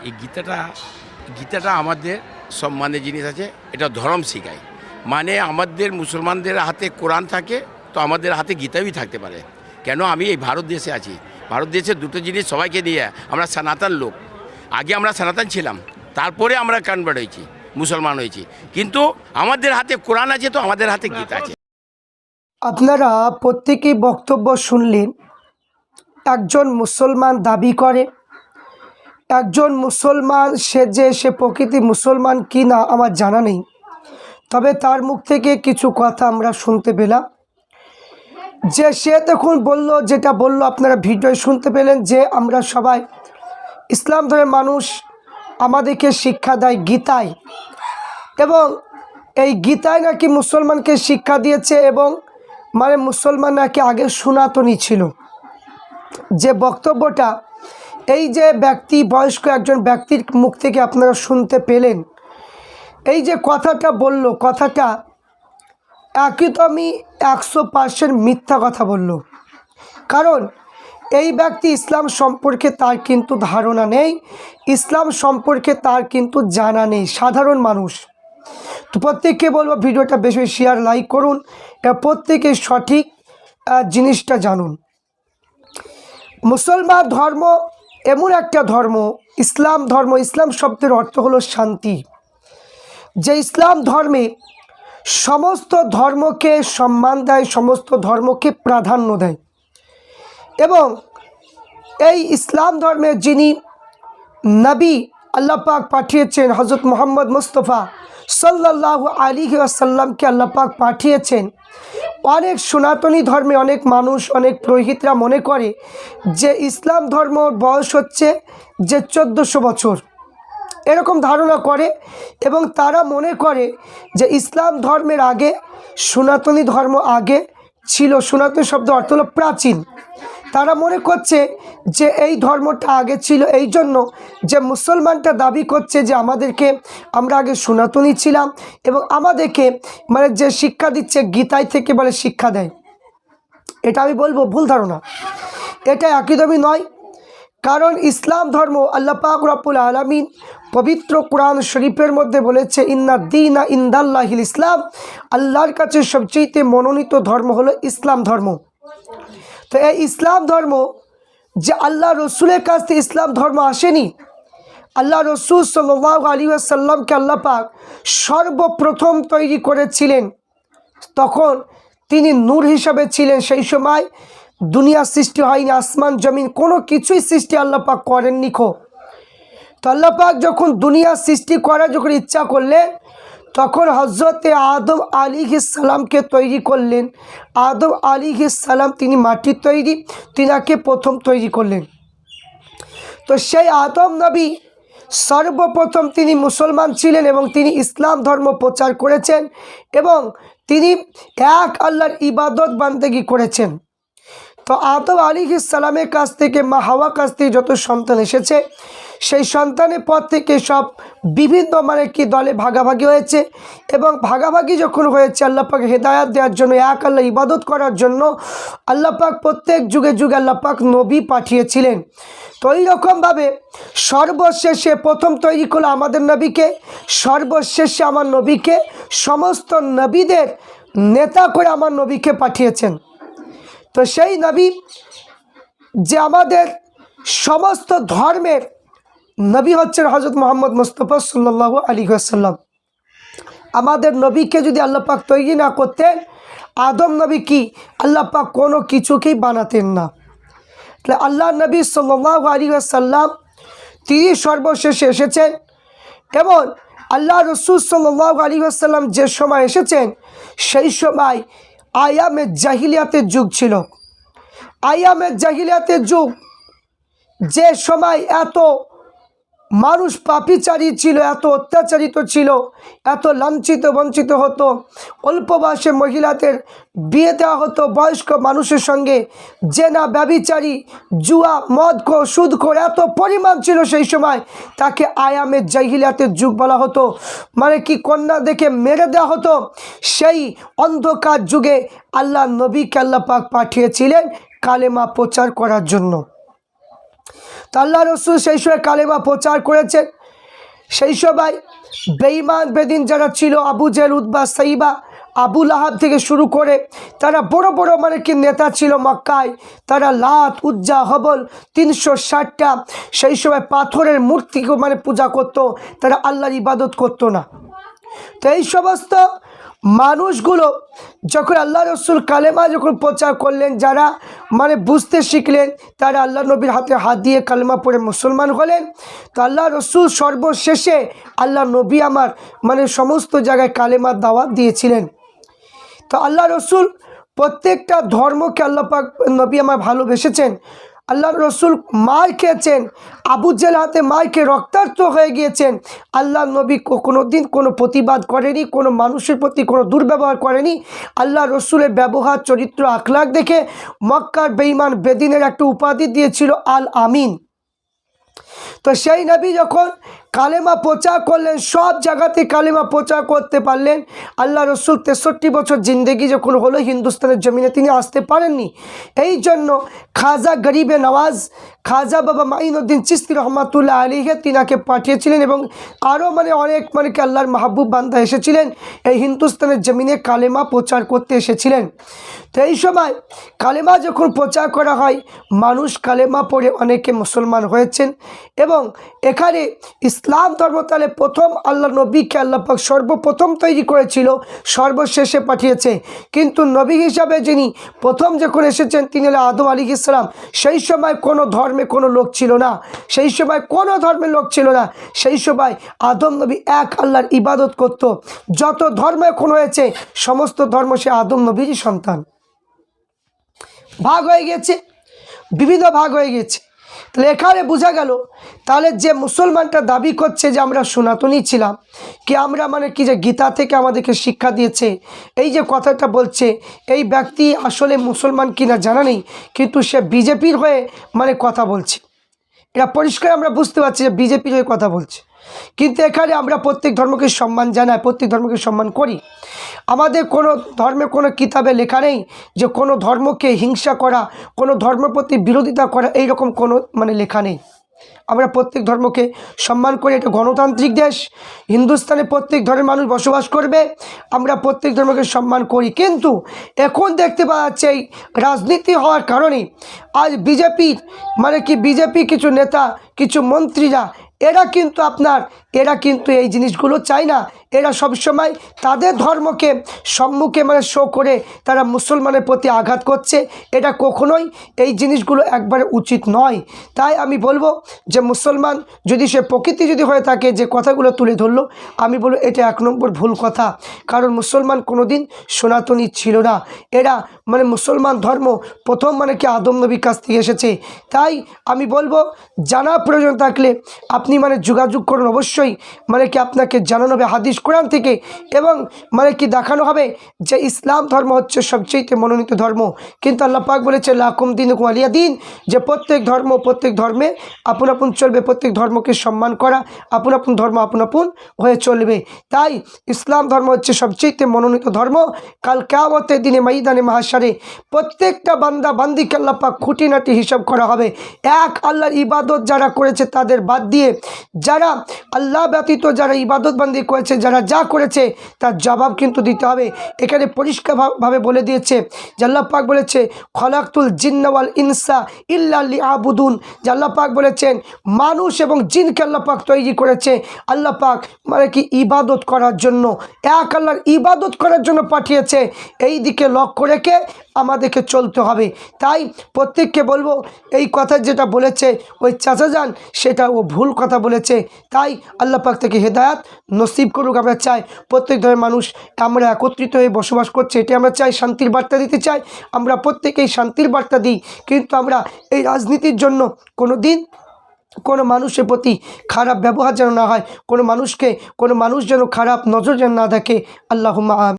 এই গীতাটা আমাদের সম্মানের জিনিস আছে, এটা ধর্ম শেখায়। মানে আমাদের মুসলমানদের হাতে কোরআন থাকে, তো আমাদের হাতে গীতাই থাকতে পারে। কেন আমি এই ভারত দেশে আছি, ভারত দেশে দুটো জিনিস সবাইকে দিয়ে, আমরা সনাতন লোক। আগে আমরা সনাতন ছিলাম, তারপরে আমরা কনভার্ট হয়েছি, মুসলমান হয়েছি। কিন্তু আমাদের হাতে কোরআন আছে, তো আমাদের হাতে গীতা আছে। আপনারা প্রত্যেকেই বক্তব্য শুনলেন। একজন মুসলমান দাবি করে, একজন মুসলমান সে প্রকৃতি মুসলমান কি না আমার জানা নেই, তবে তার মুখ থেকে কিছু কথা আমরা শুনতে পেলাম। যে সে তখন বলল, যেটা বলল আপনারা ভিডিও শুনতে পেলেন, যে আমরা সবাই ইসলাম ধর্মের মানুষ, আমাদেরকে শিক্ষা দেয় গীতায়, এবং এই গীতায় নাকি মুসলমানকে শিক্ষা দিয়েছে, এবং মানে মুসলমান নাকি আগে সনাতনী ছিল। যে বক্তব্যটা এই যে ব্যক্তি, বয়স্ক একজন ব্যক্তির মুখ থেকে আপনারা শুনতে পেলেন, এই যে কথাটা বলল, কথাটা একদমই 100% মিথ্যা কথা বলল। কারণ এই ব্যক্তি ইসলাম সম্পর্কে তার কিন্তু ধারণা নেই, ইসলাম সম্পর্কে তার কিন্তু জানা নেই, সাধারণ মানুষ। তো প্রত্যেককে বলবো ভিডিওটা বেশি বেশি শেয়ার, লাইক করুন, প্রত্যেকে সঠিক জিনিসটা জানুন। মুসলমান ধর্ম এমন একটা ধর্ম, ইসলাম ধর্ম, ইসলাম শব্দের অর্থ হলো শান্তি। যে ইসলাম ধর্মে সমস্ত ধর্মকে সম্মান দেয়, সমস্ত ধর্মকে প্রাধান্য দেয়, এবং এই ইসলাম ধর্মে যিনি নবী আল্লাহ পাক পাঠিয়েছেন, হযরত মুহাম্মদ মুস্তাফা সাল্লাল্লাহু আলাইহি ওয়াসাল্লামকে আল্লাহ পাক পাঠিয়েছেন। অনেক সনাতনী ধর্মে অনেক মানুষ, অনেক পুরোহিতরা মনে করে যে ইসলাম ধর্মর বয়স হচ্ছে যে 1400 বছর, এরকম ধারণা করে, এবং তারা মনে করে যে ইসলাম ধর্মের আগে সনাতনী ধর্ম আগে ছিল। সনাতনী শব্দ অর্থ হলো প্রাচীন। তারা মনে করছে যে এই ধর্মটা আগে ছিল, এই জন্য যে মুসলমানটা দাবি করছে যে আমরা আগে সনাতনী ছিলাম, এবং আমাদেরকে মানে যে শিক্ষা দিচ্ছে গীতায় থেকে বলে শিক্ষা দেয়। এটা আমি বলবো ভুল ধারণা, এটা একদমই নয়। কারণ ইসলাম ধর্ম আল্লাহ পাক রব্বুল আলামিন পবিত্র কোরআন শরীফের মধ্যে বলেছে, ইন্না দীনা ইনদাল্লাহিল ইসলাম, আল্লাহর কাছে সবচেয়ে মনোনীত ধর্ম হলো ইসলাম ধর্ম। তো এই ইসলাম ধর্ম, যে আল্লাহ রসুলের কাছ থেকে ইসলাম ধর্ম আসেনি, আল্লাহ রসুল সাল্লাল্লাহু আলাইহি ওয়াসাল্লামকে আল্লাহ পাক সর্বপ্রথম তৈরি করেছিলেন, তখন তিনি নূর হিসাবে ছিলেন। সেই সময় দুনিয়া সৃষ্টি হয়নি, আসমান জমিন কোনো কিছুই সৃষ্টি আল্লাহ পাক করেননি। তো আল্লাহ পাক যখন দুনিয়া সৃষ্টি করার যখন ইচ্ছা করলেন, তখন হজরতে আদম আলাইহিস সালামকে তৈরি করলেন। আদম আলাইহিস সালাম তিনি মাটির তৈরি, তিনাকে প্রথম তৈরি করলেন। তো সেই আদম নবী সর্বপ্রথম তিনি মুসলমান ছিলেন, এবং তিনি ইসলাম ধর্ম প্রচার করেছেন, এবং তিনি এক আল্লাহর ইবাদত বান্দেগি করেছেন। তো আদম আলাইহিস সালামের কাছ থেকে, মা হাওয়ার কাছ থেকে যত সন্তান এসেছে, সেই সন্তানের পর থেকে সব বিভিন্ন দলে ভাগাভাগি হয়েছে, এবং ভাগাভাগি যখন হয়েছে আল্লাহ পাক হেদায়াত দেওয়ার জন্য, এক আল্লাহ ইবাদত করার জন্য আল্লাহ পাক প্রত্যেক যুগে যুগে আল্লাহ পাক নবী পাঠিয়েছিলেন। তো এইরকমভাবে সর্বশেষে প্রথম তৈরি করলো আমাদের নবীকে, সর্বশেষে আমার নবীকে সমস্ত নবীদের নেতা করে আমার নবীকে পাঠিয়েছেন। তো সেই নবী যে আমাদের সমস্ত ধর্মের নবী হচ্ছেন হযরত মুহাম্মদ মুস্তাফা সাল্লাল্লাহু আলাইহি ওয়াসাল্লাম। আমাদের নবীকে যদি আল্লাহ পাক তৈরি না করতেন, আদম নবী কি আল্লাহ পাক কোনো কিছুকেই বানাতেন না। তাহলে আল্লাহ নবী সাল্লাল্লাহু আলাইহি ওয়াসাল্লাম তিনি সর্বশেষে এসেছেন, এবং আল্লাহ রসুল সাল্লাল্লাহু আলাইহি ওয়াসাল্লাম যে সময় এসেছেন, সেই সময় আয়ামে জাহিলিয়াতের যুগ ছিল। আয়ামে জাহিলিয়াতের যুগ, যে সময় এত মানুষ পাপীচারী ছিল, এত অত্যাচারিত ছিল, এত লাঞ্ছিত বঞ্চিত হতো, অল্প বয়সে মহিলাদের বিয়ে দেওয়া হতো, বয়স্ক মানুষের সঙ্গে জেনা, ব্যভিচারী, জুয়া, মদখোর, সুদখোর এত পরিমাণ ছিল। সেই সময় তাকে আয়ামে জাহিলিয়াতের যুগ বলা হতো। মানে কি, কন্যা দেখে মেরে দেওয়া হতো। সেই অন্ধকার যুগে আল্লাহ নবীকে আল্লাহ পাক পাঠিয়েছিলেন কালেমা প্রচার করার জন্য। তা আল্লাহ রসুল সেই সময় কালেমা প্রচার করেছেন। সেই সময় বেঈমান বেদিন যারা ছিল, আবু জেহেল, উতবা, সাইবা, আবু লাহাব থেকে শুরু করে তারা বড় বড় মানে কি নেতা ছিল মক্কায়। তারা লাত, উজ্জা, হবল 360টা সেই সময় পাথরের মূর্তিকে মানে পূজা করত, তারা আল্লাহর ইবাদত করত না। তো এই সমস্ত মানুষগুলো যখন আল্লাহ রসুল কালেমা যখন প্রচার করলেন, যারা মানে বুঝতে শিখলেন, তারা আল্লাহ নবীর হাতে হাত দিয়ে কালেমা পড়ে মুসলমান হলেন। তো আল্লাহ রসুল সর্বশেষে আল্লাহ নবী আমার মানে সমস্ত জায়গায় কালেমার দাওয়াত দিয়েছিলেন। তো আল্লাহ রসুল প্রত্যেকটা ধর্মকে আল্লাহ পাক নবী আমার ভালোবেসেছেন। আল্লাহ রসুল মার খেয়েছেন, আবু জেহেল হাতে মার খেয়ে রক্তাক্ত হয়ে গিয়েছেন। আল্লাহ নবী কোনো দিন কোনো প্রতিবাদ করেনি, কোনো মানুষের প্রতি কোনো দুর্ব্যবহার করেনি। আল্লাহ রসুলের ব্যবহার, চরিত্র, আখলাক দেখে মক্কার বেঈমান বেদিনের একটা উপাধি দিয়েছিল আল আমিন। তো সেই নবী যখন কালেমা প্রচার করলেন, সব জায়গাতে কালেমা প্রচার করতে পারলেন। আল্লাহ রসুল 63 বছর জিন্দেগি যখন হলো, হিন্দুস্তানের জমিনে তিনি আসতে পারেননি। এই জন্য খাজা গরিবে নওয়াজ, খাজা বাবা মাইনুদ্দিন চিশতি রহমাতুল্লাহ আলাইহি তিনাকে পাঠিয়েছিলেন, এবং আরও মানে অনেক মানে কি আল্লাহর মাহবুব বান্দা এসেছিলেন, এই হিন্দুস্তানের জমিনে কালেমা প্রচার করতে এসেছিলেন। তো এই সময় কালেমা যখন প্রচার করা হয়, মানুষ কালেমা পড়ে অনেকে মুসলমান হয়েছেন। এবং এখানে ইসলাম ধর্ম তাহলে প্রথম আল্লাহ নবীকে আল্লাহ পাক সর্বপ্রথম তৈরি করেছিল, সর্বশেষে পাঠিয়েছে। কিন্তু নবী হিসাবে যিনি প্রথম যখন এসেছেন তিনি হলেন আদম আলাইহিস সালাম। সেই সময় কোনো ধর্মে কোনো লোক ছিল না, সেই সময় কোনো ধর্মের লোক ছিল না। সেই সময় আদম নবী এক আল্লাহর ইবাদত করত। যত ধর্ম এখন হয়েছে সমস্ত ধর্ম সে আদম নবীরই সন্তান। ভাগ হয়ে গেছে, বিভিন্ন ভাগ হয়ে গেছে। তাহলে এখানে বোঝা গেল তাহলে যে মুসলমানটা দাবি করছে যে আমরা সনাতনী ছিলাম, কি আমরা মানে কি যে গীতা থেকে আমাদেরকে শিক্ষা দিয়েছে, এই যে কথাটা বলছে, এই ব্যক্তি আসলে মুসলমান কিনা জানা নেই, কিন্তু সে বিজেপির হয়ে মানে কথা বলছে। এটা পরিষ্কার আমরা বুঝতে পারছি যে বিজেপির হয়ে কথা বলছে। কিন্তু এখানে আমরা প্রত্যেক ধর্মকে সম্মান জানাই, প্রত্যেক ধর্মকে সম্মান করি। আমাদের কোনো ধর্মে কোনো কিতাবে লেখা নেই যে কোনো ধর্মকে হিংসা করা, কোনো ধর্মের প্রতি বিরোধিতা করা, এইরকম কোনো মানে লেখা নেই। আমরা প্রত্যেক ধর্মকে সম্মান করি। এটা গণতান্ত্রিক দেশ, হিন্দুস্তানে প্রত্যেক ধর্মের মানুষ বসবাস করবে, আমরা প্রত্যেক ধর্মকে সম্মান করি। কিন্তু এখন দেখতে পাওয়া যাচ্ছে এই রাজনীতি হওয়ার কারণে আজ বিজেপির মানে কি বিজেপি কিছু নেতা, কিছু মন্ত্রীরা এরা কিন্তু এই জিনিসগুলো চায় না। এরা সবসময় তাদের ধর্মকে সম্মুখে মানে শো করে তারা মুসলমানের প্রতি আঘাত করছে। এটা কখনোই এই জিনিসগুলো একবারে উচিত নয়। তাই আমি বলবো যে মুসলমান যদি সে প্রকৃতি যদি হয়ে থাকে, যে কথাগুলো তুলে ধরলো, আমি বলবো এটা 1 নম্বর ভুল কথা। কারণ মুসলমান কোনো দিন সনাতনী ছিল না। এরা মানে মুসলমান ধর্ম প্রথম মানে কি আদম নবীর কাছ থেকে এসেছে। তাই আমি বলবো জানা প্রয়োজন থাকলে আপনি মানে যোগাযোগ করুন, অবশ্যই মানে কি আপনাকে জানানো হবে হাদিস কোরআন থেকে, এবং মানে কি দেখানো হবে যে ইসলাম ধর্ম হচ্ছে সবচেয়ে মনোনীত ধর্ম। কিন্তু আল্লাহ পাক বলেছে লাকুম দীনুকুম ওয়ালিয়া দিন, যে প্রত্যেক ধর্মে আপন আপন চলবে, প্রত্যেক ধর্মকে সম্মান করা, আপন আপন ধর্ম আপন আপন হয়ে চলবে। তাই ইসলাম ধর্ম হচ্ছে সবচেয়ে মনোনীত ধর্ম। কাল কিয়ামতের দিনে ময়দানে মাহশারে প্রত্যেকটা বান্দা বান্দিকে আল্লাহ পাক খুঁটিনাটি হিসাব করা হবে। এক আল্লাহর ইবাদত যারা করেছে তাদের বাদ দিয়ে, যারা আল্লাহ ব্যতীত যারা ইবাদত বান্দি করেছে, যারা যা করেছে তার জবাব কিন্তু দিতে হবে। এখানে পরিষ্কারভাবে বলে দিয়েছে যে আল্লাহ পাক বলেছে খলাকতুল জিন্না ওয়াল ইনসা ইল্লা লিআবুদুন, যে আল্লাহ পাক বলেছেন মানুষ এবং জিনকে আল্লাহ পাক তৈরি করেছে আল্লাহ পাক মানে কি ইবাদত করার জন্য, এক আল্লাহর ইবাদত করার জন্য পাঠিয়েছে। এই দিকে লক্ষ্য রেখে আমাদেরকে চলতে হবে। তাই প্রত্যেককে বলবো এই কথা যেটা বলেছে ওই চাচা যান, সেটা ও ভুল কথা বলেছে। তাই আল্লাহ পাক থেকে হেদায়াত নসিব করুক। আমরা চাই প্রত্যেক ধরনের মানুষ আমরা একত্রিত হয়ে বসবাস করছে, এটা আমরা চাই, শান্তির বার্তা দিতে চাই। আমরা প্রত্যেকেই শান্তির বার্তা দিই, কিন্তু আমরা এই রাজনীতির জন্য কোনো দিন কোনো মানুষের প্রতি খারাপ ব্যবহার যেন না হয়, কোনো মানুষ যেন খারাপ নজর যেন না দেখে। আল্লাহুম্মা আমিন।